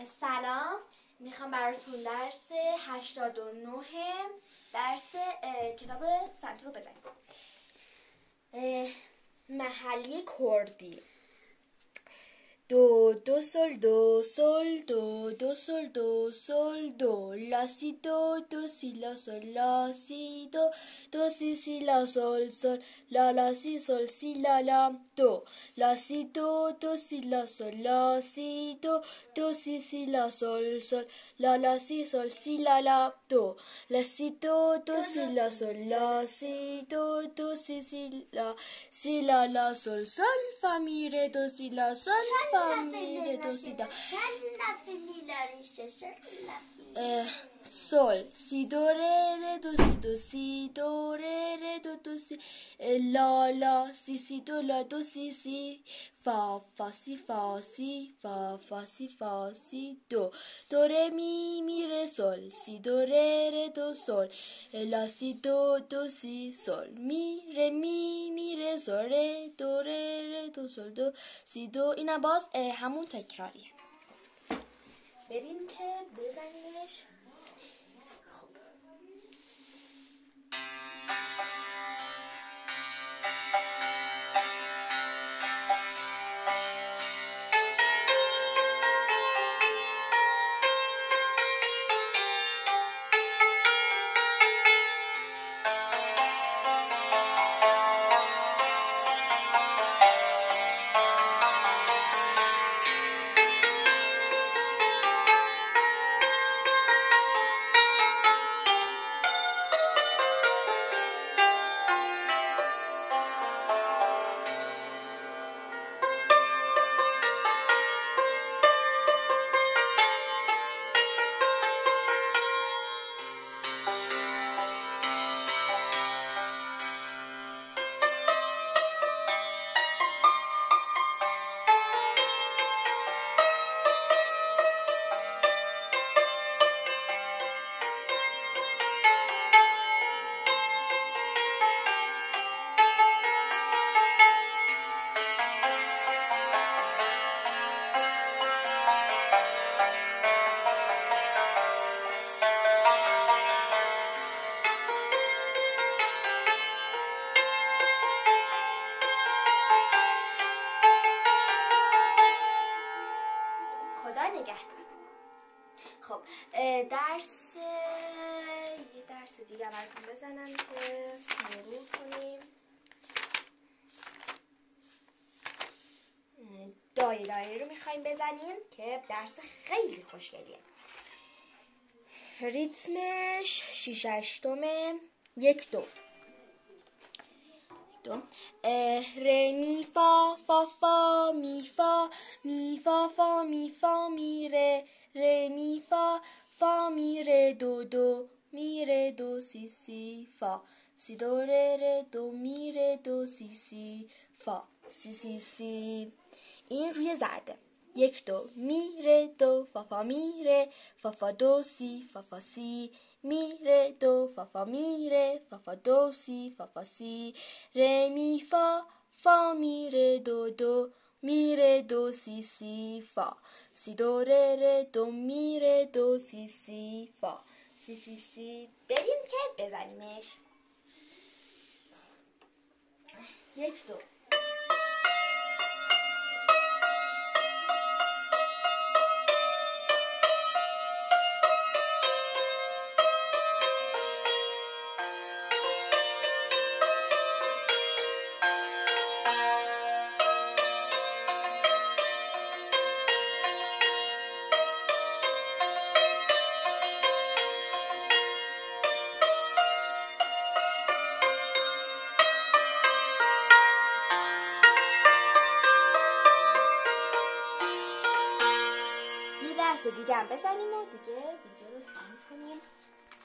سلام، میخوام براتون درس 89 درس کتاب سنتور رو بزنیم. محلی کردی. دو دو سل دو سل دو دو سل دو سل دو لا سی دو دو سی لا سل لا سی دو دو سی سی لا سل سل لا لا سی سل سی لا لا دو لا سی دو دو سی لا سل لا سی دو دو سی سی لا سل سل لا لا سی سل سی لا لا دو لا سی دو دو سی لا سل لا سی دو دو سی لا لا سل سل فا می ره دو سی لا سل فا می ره دو سی دا سل سی دو ره دو سی دو سی دو ره دو دو سی لا لا سی سی دو لا دو سی سی فا فا سی فا سی فا فا سی فا سی دو دو ره می ره سل سی دو ره دو سل لا سی دو دو سی سل می ره سل ره دو ره دو سل دو سی دو. اینم باز همون تکراریه. بریم که بزنیمش. خب یه درس دیگه براتون بزنم که مرور کنیم. دایره رو میخوایم بزنیم که درس خیلی خوشگلیه. ریتمش 6/8 1 2 ره می فا فا فا می فا می فا فا می فا می ره ره می فا فا می ره دو دو می ره دو سی سی فا سی دو ره دو می ره دو سی سی فا سی سی سی. این روی زرده. 1 2 می ره دو فا فا می ره فا فا دو سی فا فا سی می ره دو فا فا می ره فا فا دو سی فا فا سی ره می فا فا می ره دو دو می ره دو سی سی فا سی دو ره دو می ره دو سی سی فا سی سی سی. بریم که بزنیمش. 1 2 دیگه هم بزنیم و دیگه ویدیو رو تموم کنیم.